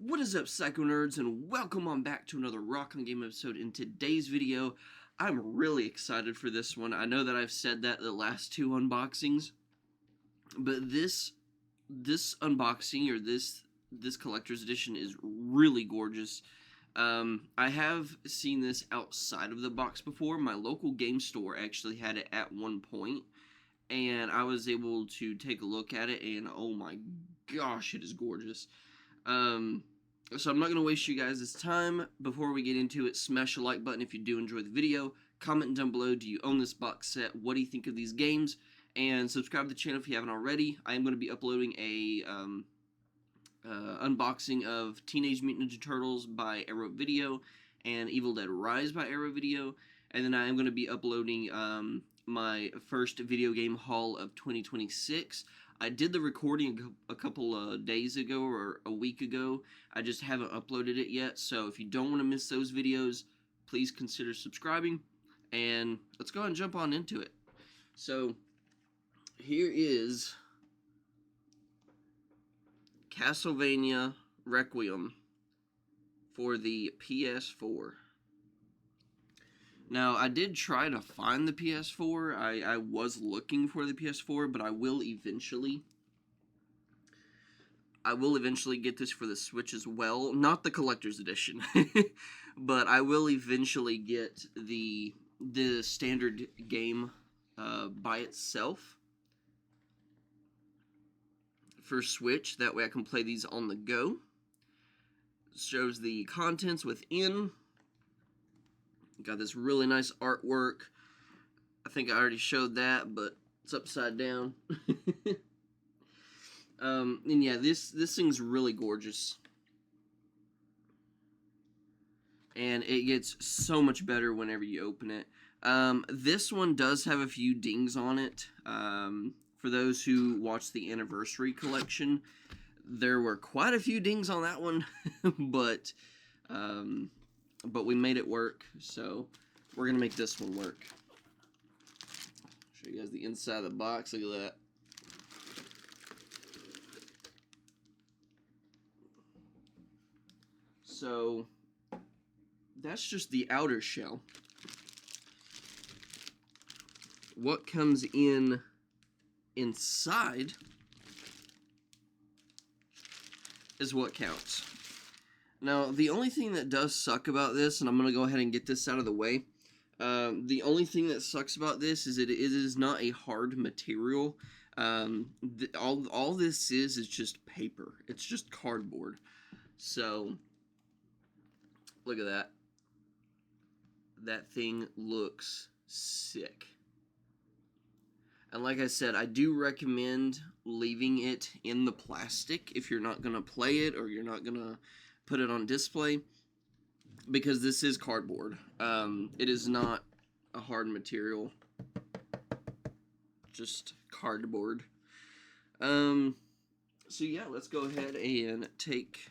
What is up, Psycho Nerds, and welcome on back to another Rock on Game episode. In today's video, I'm really excited for this one. I know that I've said that the last two unboxings, but this unboxing, or this collector's edition, is really gorgeous. I have seen this outside of the box before. My local game store actually had it at one point, and I was able to take a look at it, and oh my gosh, it is gorgeous. So I'm not going to waste you guys' time. Before we get into it, smash the like button if you do enjoy the video. Comment down below, do you own this box set? What do you think of these games? And subscribe to the channel if you haven't already. I am going to be uploading a unboxing of Teenage Mutant Ninja Turtles by Arrow Video and Evil Dead Rise by Arrow Video. And then I am going to be uploading my first video game haul of 2026. I did the recording a couple of days ago or a week ago. I just haven't uploaded it yet. So if you don't want to miss those videos, please consider subscribing. And let's go ahead and jump on into it. So here is Castlevania Requiem for the PS4. Now, I did try to find the PS4. I was looking for the PS4, but I will eventually get this for the Switch as well. Not the collector's edition, but I will eventually get the standard game by itself for Switch. That way I can play these on the go. It shows the contents within. Got this really nice artwork. I think I already showed that, but it's upside down. And yeah, this thing's really gorgeous. And it gets so much better whenever you open it. This one does have a few dings on it. For those who watched the Anniversary Collection, there were quite a few dings on that one, but we made it work, so we're going to make this one work. Show you guys the inside of the box. Look at that. So that's just the outer shell. What comes inside is what counts. Now, the only thing that does suck about this, and I'm going to go ahead and get this out of the way, the only thing that sucks about this is that it is not a hard material. All this is just paper. It's just cardboard. So, look at that. That thing looks sick. And like I said, I do recommend leaving it in the plastic if you're not going to play it or you're not going to put it on display, because this is cardboard. It is not a hard material, just cardboard. So yeah, let's go ahead and take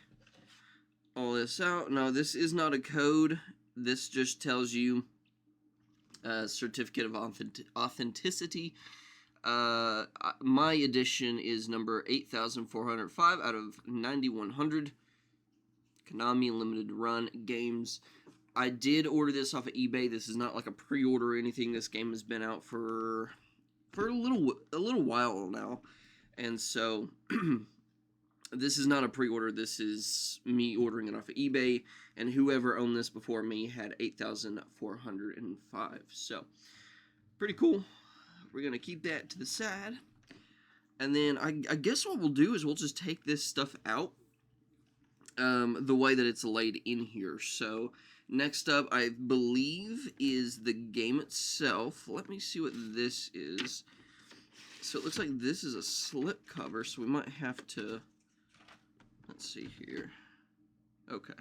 all this out. Now, this is not a code. This just tells you a certificate of authenticity. My edition is number 8405 out of 9100. Konami Limited Run Games. I did order this off of eBay. This is not like a pre-order or anything. This game has been out for a little while now, and so this is not a pre-order. This is me ordering it off of eBay, and whoever owned this before me had 8405. So pretty cool. We're gonna keep that to the side, and then I guess what we'll do is we'll just take this stuff out the way that it's laid in here. So next up, I believe, is the game itself. Let me see what this is. So it looks like this is a slip cover, so we might have to, let's see here. Okay.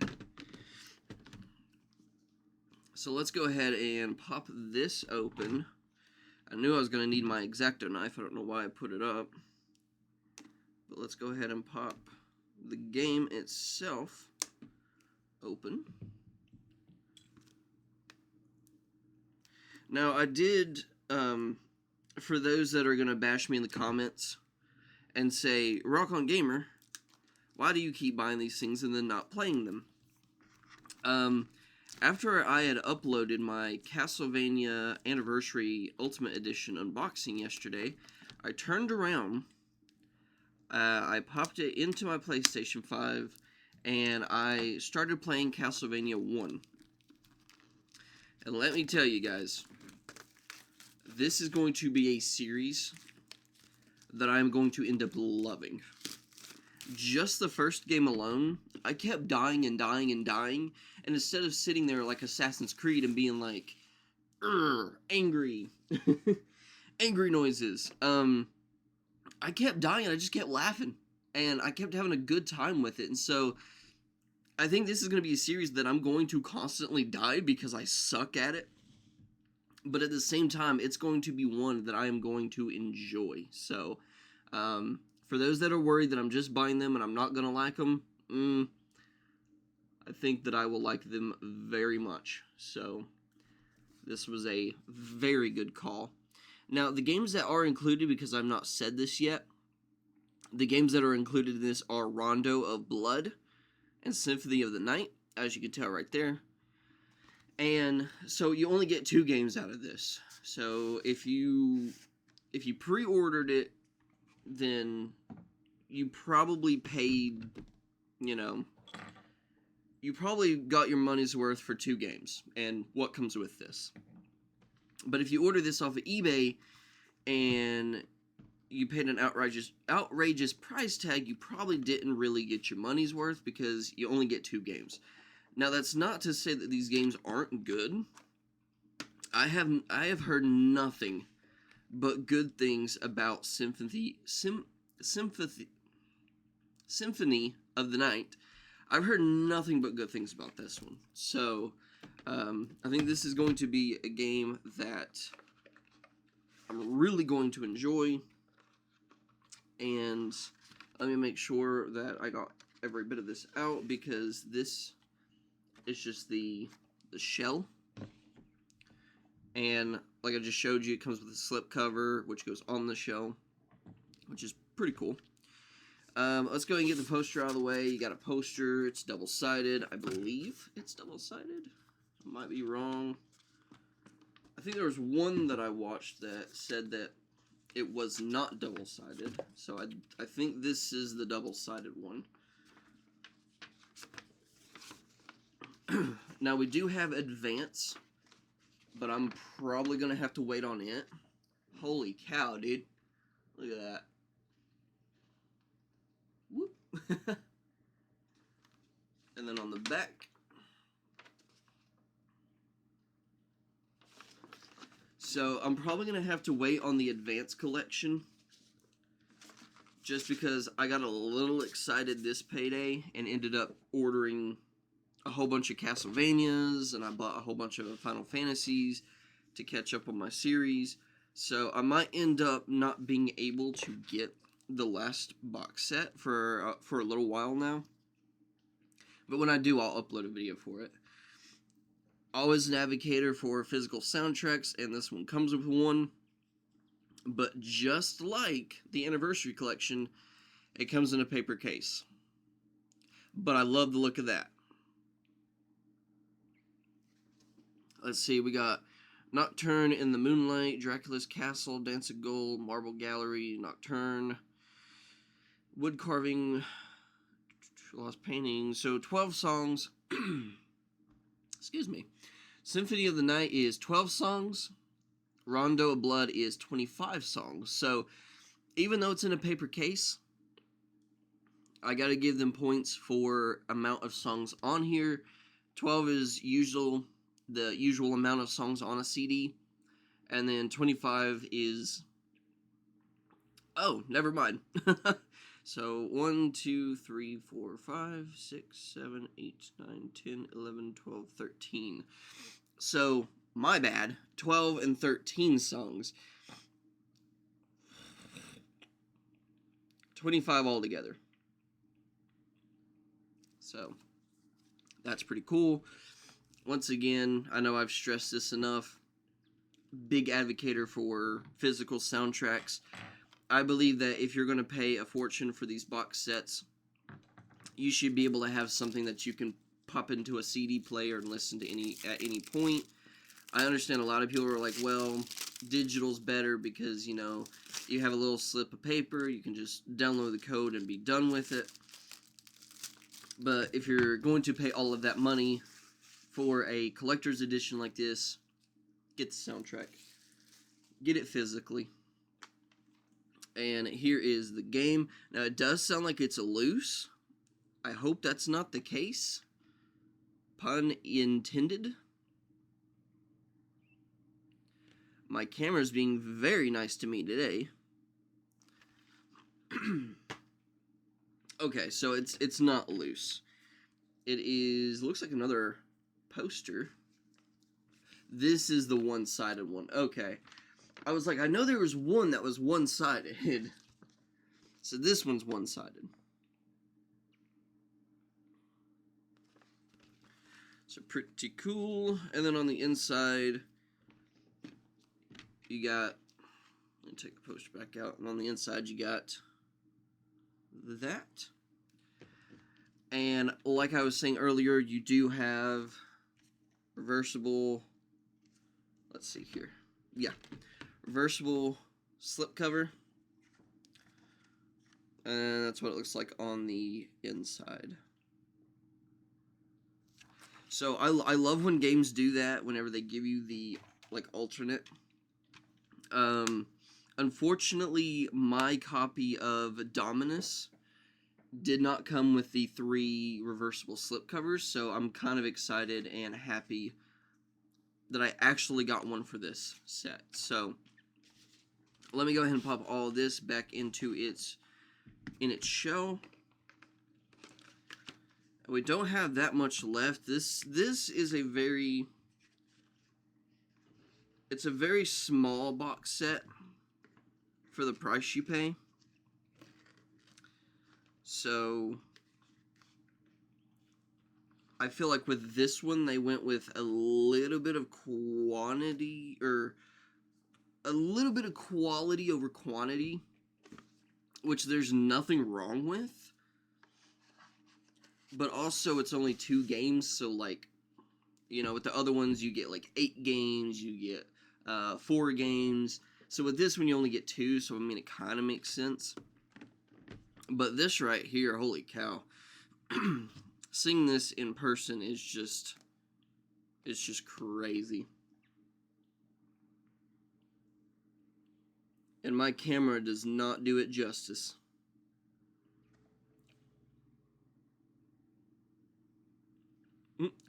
So let's go ahead and pop this open. I knew I was going to need my X-Acto knife. I don't know why I put it up. But let's go ahead and pop the game itself open. Now, I did, for those that are going to bash me in the comments and say, Rock On Gamer, Why do you keep buying these things and then not playing them? After I had uploaded my Castlevania Anniversary Ultimate Edition unboxing yesterday, I turned around, I popped it into my PlayStation 5, and I started playing Castlevania 1. And let me tell you guys, this is going to be a series that I'm going to end up loving. Just the first game alone, I kept dying and dying and dying, and instead of sitting there like Assassin's Creed and being like, angry, angry noises, I kept dying, I just kept laughing, and I kept having a good time with it, and so I think this is going to be a series that I'm going to constantly die because I suck at it, but at the same time, it's going to be one that I am going to enjoy. So, for those that are worried that I'm just buying them and I'm not going to like them, I think that I will like them very much. So, this was a very good call. Now, the games that are included, because I've not said this yet, the games that are included in this are Rondo of Blood and Symphony of the Night, as you can tell right there. And so you only get 2 games out of this. So if you pre-ordered it, then you probably paid, you probably got your money's worth for 2 games and what comes with this. But if you order this off of eBay and you paid an outrageous price tag, you probably didn't really get your money's worth because you only get 2 games. Now, that's not to say that these games aren't good. I have heard nothing but good things about Symphony of the Night. I've heard nothing but good things about this one. So, I think this is going to be a game that I'm really going to enjoy. And let me make sure that I got every bit of this out, because this is just the shell. And like I just showed you, it comes with a slip cover, which goes on the shell, which is pretty cool. Let's go ahead and get the poster out of the way. You got a poster. It's double-sided. I believe it's double-sided. I might be wrong. I think there was one that I watched that said that it was not double-sided. So I think this is the double-sided one. Now, we do have Advance, but I'm probably going to have to wait on it. Holy cow, dude. Look at that. Whoop. And then on the back, so I'm probably going to have to wait on the Advance collection, just because I got a little excited this payday and ended up ordering a whole bunch of Castlevanias, and I bought a whole bunch of Final Fantasies to catch up on my series. So I might end up not being able to get the last box set for a little while now. But when I do, I'll upload a video for it. Always an advocator for physical soundtracks, and this one comes with one. But just like the Anniversary Collection, it comes in a paper case. But I love the look of that. Let's see, we got Nocturne in the Moonlight, Dracula's Castle, Dance of Gold, Marble Gallery, Nocturne, Wood Carving, Lost Painting. So 12 songs. Excuse me. Symphony of the Night is 12 songs. Rondo of Blood is 25 songs. So even though it's in a paper case, I got to give them points for amount of songs on here. 12 is the usual amount of songs on a CD, and then 25 is, oh, never mind. So 1, 2, 3, 4, 5, 6, 7, 8, 9, 10, 11, 12, 13. So, my bad, 12 and 13 songs. 25 altogether. So, that's pretty cool. Once again, I know I've stressed this enough. Big advocator for physical soundtracks. I believe that if you're going to pay a fortune for these box sets, you should be able to have something that you can pop into a CD player and listen to at any point. I understand a lot of people are like, well, digital's better because, you know, you have a little slip of paper, you can just download the code and be done with it. But if you're going to pay all of that money for a collector's edition like this, get the soundtrack. Get it physically. And here is the game. Now, it does sound like it's loose. I hope that's not the case. Pun intended. My camera's being very nice to me today. Okay, so it's not loose. It is, looks like another poster. This is the one-sided one. Okay. I was like, I know there was one that was one-sided. So this one's one-sided. So pretty cool. And then on the inside, you got, let me take the poster back out. And on the inside, you got that. And like I was saying earlier, you do have reversible, let's see here. Yeah, reversible slipcover. And that's what it looks like on the inside. So I love when games do that, whenever they give you the, like, alternate. Unfortunately, my copy of Dominus did not come with the 3 reversible slipcovers, so I'm kind of excited and happy that I actually got one for this set. So let me go ahead and pop all this back into its shell. We don't have that much left. This is a very, it's a very small box set for the price you pay. So I feel like with this one they went with a little bit of quantity, or a little bit of quality over quantity, which there's nothing wrong with. But also, it's only 2 games, so, like, you know, with the other ones, you get, like, 8 games, you get 4 games. So with this one, you only get 2, so, I mean, it kind of makes sense. But this right here, holy cow. Seeing this in person is just, it's just crazy. And my camera does not do it justice.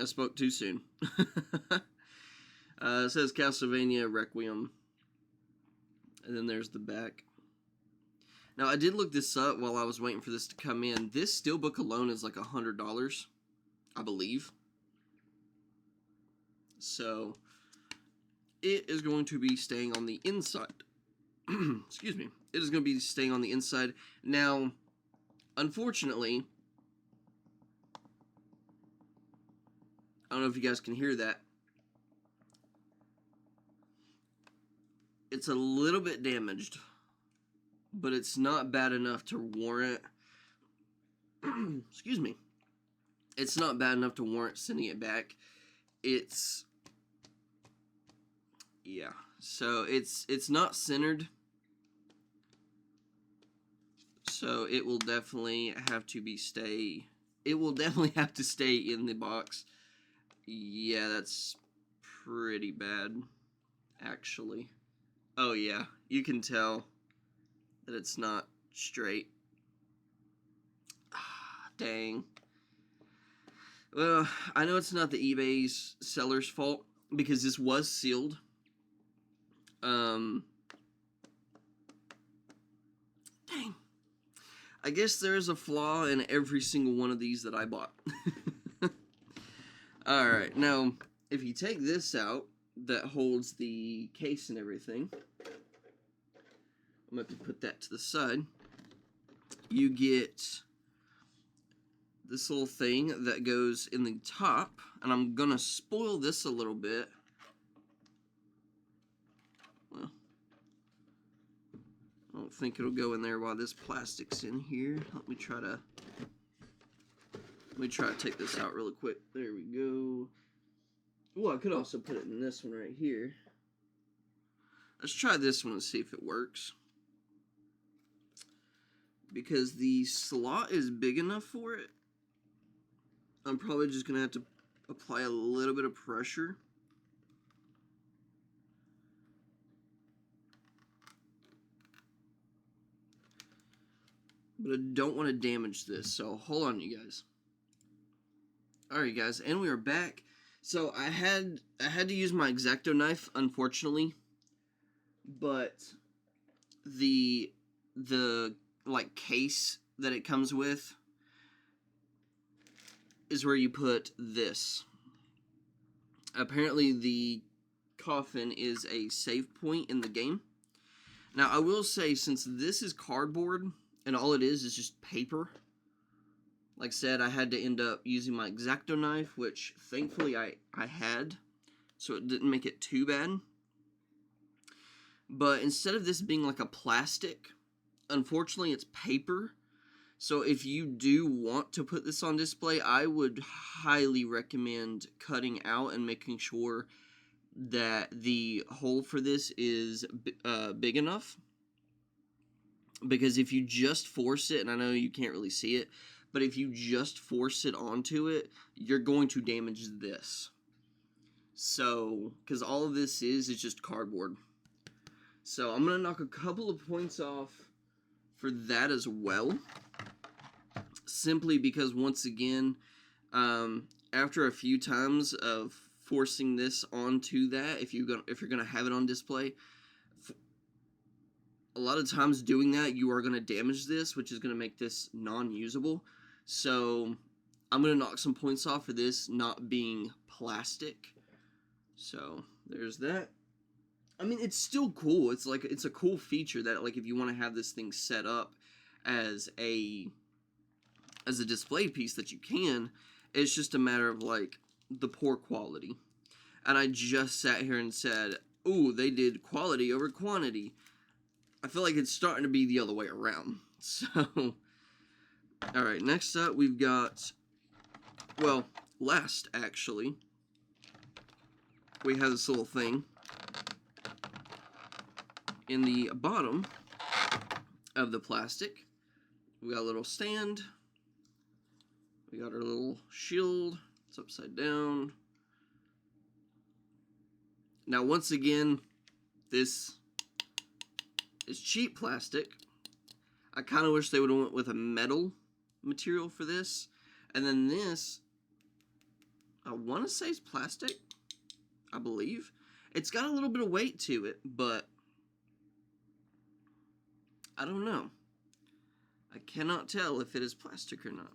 I spoke too soon. It says Castlevania Requiem. And then there's the back. Now, I did look this up while I was waiting for this to come in. This steelbook alone is like $100, I believe. So, it is going to be staying on the inside. Excuse me. It is going to be staying on the inside. Now, unfortunately, I don't know if you guys can hear that. It's a little bit damaged, but it's not bad enough to warrant, excuse me, it's not bad enough to warrant sending it back. It's, yeah, so it's not centered, so it will definitely have to stay in the box. Yeah, that's pretty bad, actually. Oh yeah, you can tell that it's not straight. Ah, dang. Well, I know it's not the eBay's seller's fault, because this was sealed. Dang. I guess there's a flaw in every single one of these that I bought. Alright, now, if you take this out, that holds the case and everything, I'm going to have to put that to the side. You get this little thing that goes in the top, and I'm going to spoil this a little bit. Well, I don't think it'll go in there while this plastic's in here. Let me try to Let me try to take this out really quick. There we go. Well, I could also put it in this one right here. Let's try this one and see if it works. Because the slot is big enough for it, I'm probably just going to have to apply a little bit of pressure. But I don't want to damage this, so hold on, you guys. Alright, guys, and we are back. So I had to use my X-Acto knife, unfortunately, but the like case that it comes with is where you put this. Apparently, the coffin is a save point in the game. Now, I will say, since this is cardboard and all it is just paper, like I said, I had to end up using my X-Acto knife, which thankfully I had, so it didn't make it too bad. But instead of this being like a plastic, unfortunately it's paper. So if you do want to put this on display, I would highly recommend cutting out and making sure that the hole for this is big enough. Because if you just force it, and I know you can't really see it, but if you just force it onto it, you're going to damage this. So, because all of this is just cardboard. So I'm going to knock a couple of points off for that as well. Simply because, once again, after a few times of forcing this onto that, if you're going to have it on display, a lot of times doing that, you are going to damage this, which is going to make this non-usable. So I'm going to knock some points off for this not being plastic. So there's that. I mean, it's still cool. It's a cool feature that, like, if you want to have this thing set up as a display piece, that you can. It's just a matter of, like, the poor quality. And I just sat here and said, ooh, they did quality over quantity. I feel like it's starting to be the other way around. So, alright, next up we've got, well, last actually, we have this little thing in the bottom of the plastic. We got a little stand. We got our little shield. It's upside down. Now, once again, this is cheap plastic. I kind of wish they would have went with a metal material for this. And then this, I want to say it's plastic, I believe. It's got a little bit of weight to it, but I don't know. I cannot tell if it is plastic or not.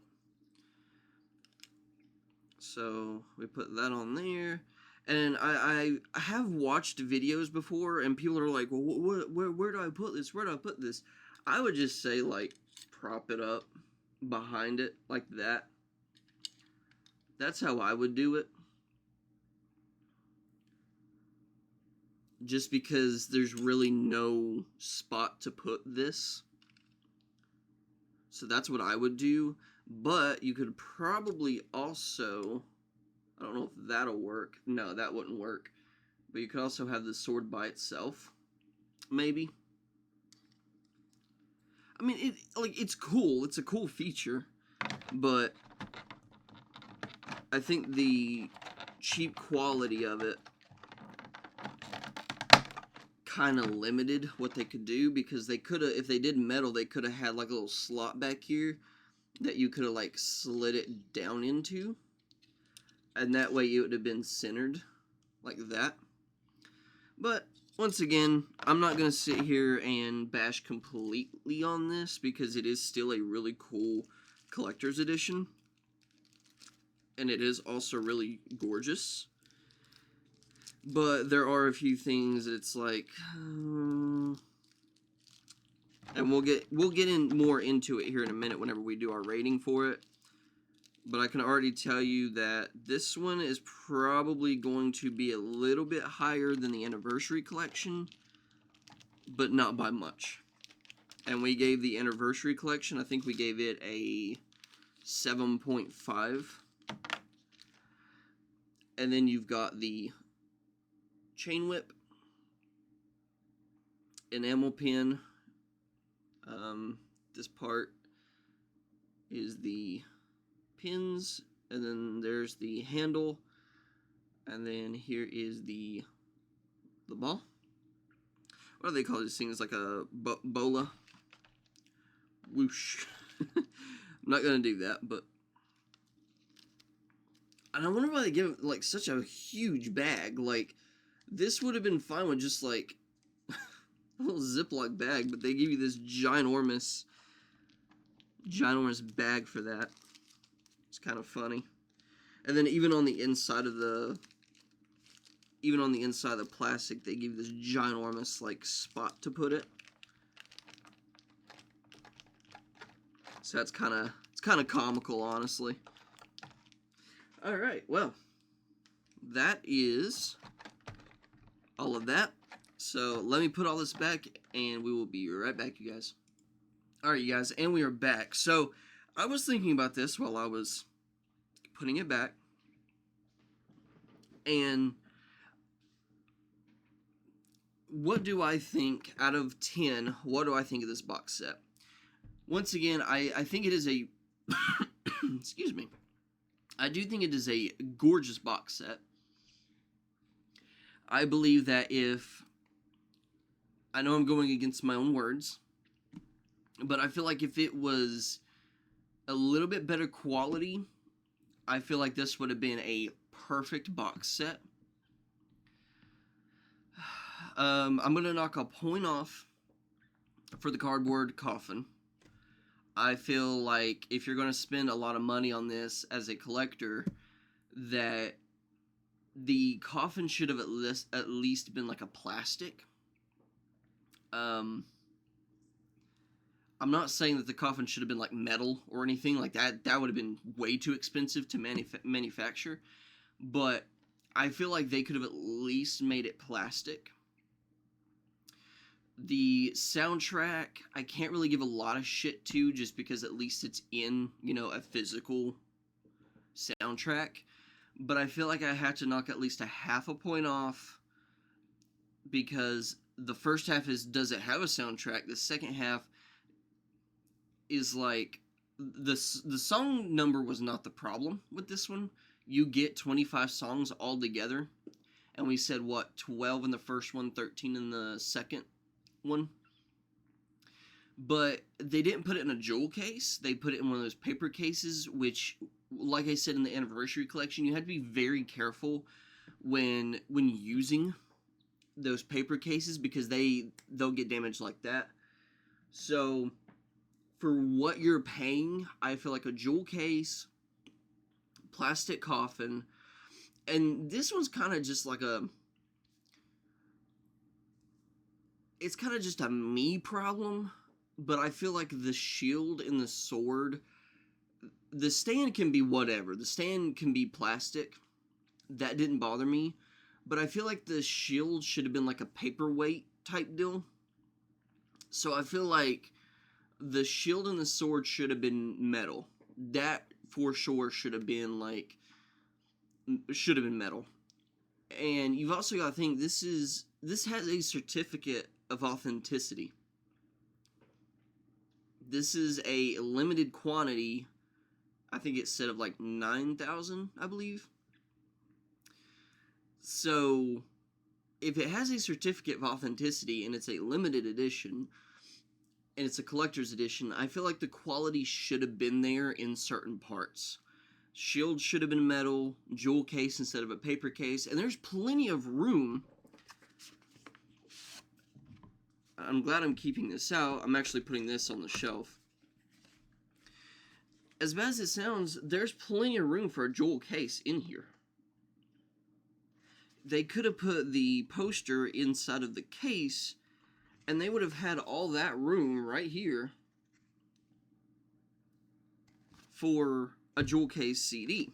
So we put that on there. And I have watched videos before, and people are like, well, where do I put this? Where do I put this? I would just say, like, prop it up behind it like that. That's how I would do it. Just because there's really no spot to put this. So that's what I would do. But you could probably also, I don't know if that'll work. No, that wouldn't work. But you could also have the sword by itself. Maybe. I mean, it's cool. It's a cool feature. But I think the cheap quality of it kind of limited what they could do, because they could have, if they did metal, they could have had like a little slot back here that you could have like slid it down into, and that way it would have been centered like that. But once again, I'm not going to sit here and bash completely on this, because it is still a really cool collector's edition, and it is also really gorgeous. But there are a few things it's like, and we'll get in more into it here in a minute whenever we do our rating for it. But I can already tell you that this one is probably going to be a little bit higher than the Anniversary Collection, but not by much. And we gave the Anniversary Collection, I think we gave it a 7.5. And then you've got the chain whip, enamel pin. This part is the pins, and then there's the handle, and then here is the ball. What do they call these things? Like a bola? Whoosh. I'm not gonna do that, but... And I wonder why they give it, like, such a huge bag. Like, this would have been fine with just, like, a little Ziploc bag, but they give you this ginormous bag for that. It's kind of funny. And then even on the inside of the plastic, they give you this ginormous, like, spot to put it. So it's kind of comical, honestly. All right, well, that is all of that. So let me put all this back, and we will be right back, you guys. All right, you guys, and we are back. So I was thinking about this while I was putting it back, and what do I think out of 10? What do I think of this box set? Once again, I think it is a excuse me. I do think it is a gorgeous box set. I believe that I know I'm going against my own words, but I feel like if it was a little bit better quality, I feel like this would have been a perfect box set. I'm going to knock a point off for the cardboard coffin. I feel like if you're going to spend a lot of money on this as a collector, that the coffin should have at least been like a plastic. I'm not saying that the coffin should have been like metal or anything like that. That would have been way too expensive to manufacture. But I feel like they could have at least made it plastic. The soundtrack, I can't really give a lot of shit to, just because at least it's in, you know, a physical soundtrack. But I feel like I had to knock at least a half a point off, because the first half is, does it have a soundtrack? The second half is like, the song number was not the problem with this one. You get 25 songs all together, and we said, what, 12 in the first one, 13 in the second one. But they didn't put it in a jewel case. They put it in one of those paper cases, which, like I said in the anniversary collection, you had to be very careful when using those paper cases, because they'll get damaged like that. So for what you're paying, I feel like a jewel case, plastic coffin, and this one's kind of just like it's kind of just a me problem, but I feel like the shield and the sword, the stand can be whatever. The stand can be plastic. That didn't bother me. But I feel like the shield should have been like a paperweight type deal. So I feel like the shield and the sword should have been metal. That for sure should have been metal. And you've also got to think, this has a certificate of authenticity. This is a limited quantity. I think it said of like 9,000, I believe. So if it has a certificate of authenticity and it's a limited edition and it's a collector's edition, I feel like the quality should have been there in certain parts. Shield should have been metal, jewel case instead of a paper case, and there's plenty of room. I'm glad I'm keeping this out. I'm actually putting this on the shelf. As bad as it sounds, there's plenty of room for a jewel case in here. They could have put the poster inside of the case, and they would have had all that room right here for a jewel case CD.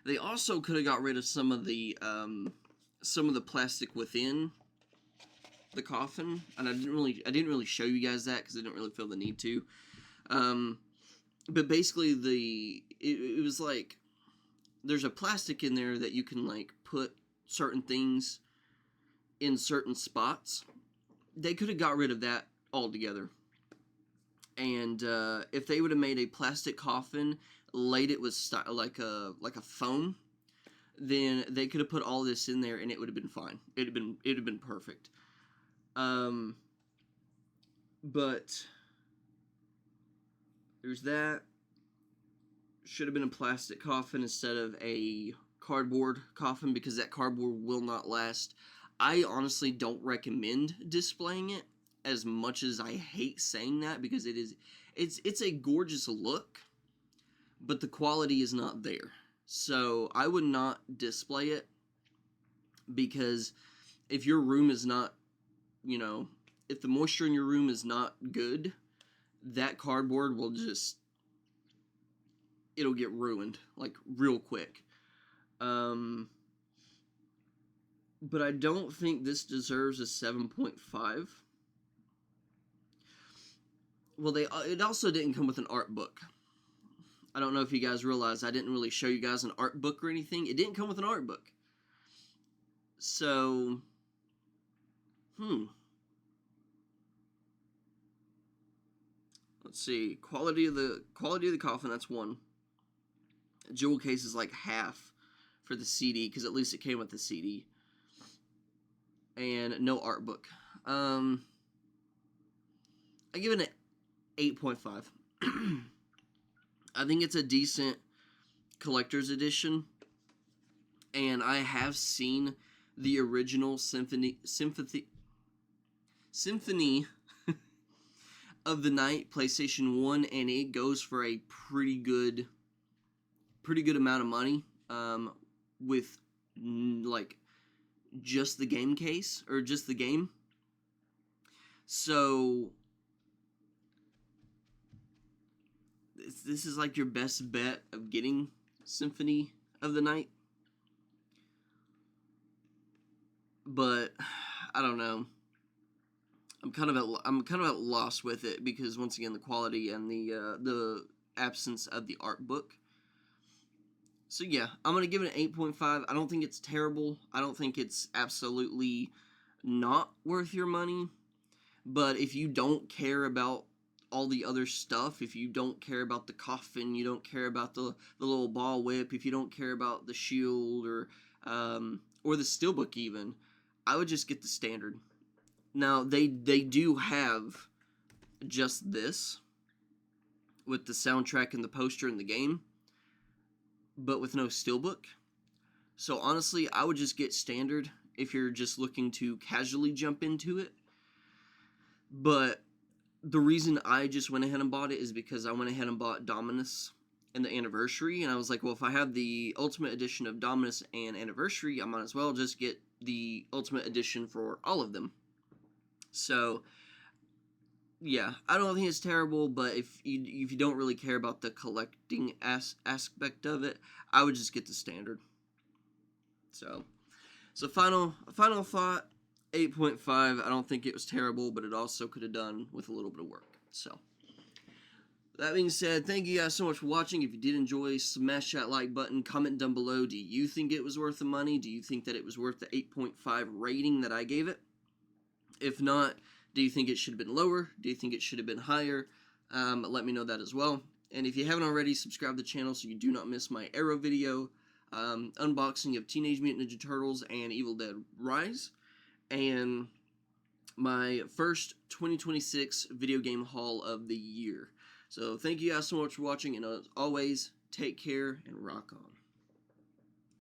They also could have got rid of some of the plastic within the coffin, and I didn't really show you guys that because I didn't really feel the need to. but basically it was like there's a plastic in there that you can like put certain things in certain spots. They could have got rid of that altogether. And if they would have made a plastic coffin, laid it with like a foam, then they could have put all this in there and it would have been fine. It'd have been perfect. But there's that. Should have been a plastic coffin instead of a cardboard coffin, because that cardboard will not last. I honestly don't recommend displaying it, as much as I hate saying that, because it's a gorgeous look, but the quality is not there. So I would not display it, because if your room is not, if the moisture in your room is not good, that cardboard will just, it'll get ruined, like, real quick. But I don't think this deserves a 7.5. Well, it also didn't come with an art book. I don't know if you guys realize I didn't really show you guys an art book or anything. It didn't come with an art book. So, let's see. Quality of the coffin, that's 1. Jewel case is like half for the CD, because at least it came with the CD. And no art book. I give it an 8.5. I think it's a decent collector's edition, and I have seen the original symphony of the Night PlayStation 1, and it goes for a pretty good amount of money, with like just the game case, or just the game. So this is like your best bet of getting Symphony of the Night. But I don't know. I'm kind of at loss with it, because once again, the quality and the absence of the art book. So yeah, I'm going to give it an 8.5. I don't think it's terrible. I don't think it's absolutely not worth your money. But if you don't care about all the other stuff, if you don't care about the coffin, you don't care about the little ball whip, if you don't care about the shield, or the steelbook even, I would just get the standard. Now, they do have just this, with the soundtrack and the poster and the game, but with no steelbook. So honestly, I would just get standard if you're just looking to casually jump into it. But the reason I just went ahead and bought it is because I went ahead and bought Dominus and the Anniversary, and I was like, well, if I have the Ultimate Edition of Dominus and Anniversary, I might as well just get the Ultimate Edition for all of them. So, yeah, I don't think it's terrible, but if you don't really care about the collecting aspect of it, I would just get the standard. So final thought, 8.5. I don't think it was terrible, but it also could have done with a little bit of work. So, that being said, thank you guys so much for watching. If you did enjoy, smash that like button. Comment down below, do you think it was worth the money? Do you think that it was worth the 8.5 rating that I gave it? If not, do you think it should have been lower? Do you think it should have been higher? Let me know that as well. And if you haven't already, subscribe to the channel so you do not miss my Arrow video, unboxing of Teenage Mutant Ninja Turtles and Evil Dead Rise, and my first 2026 video game haul of the year. So thank you guys so much for watching, and as always, take care and rock on.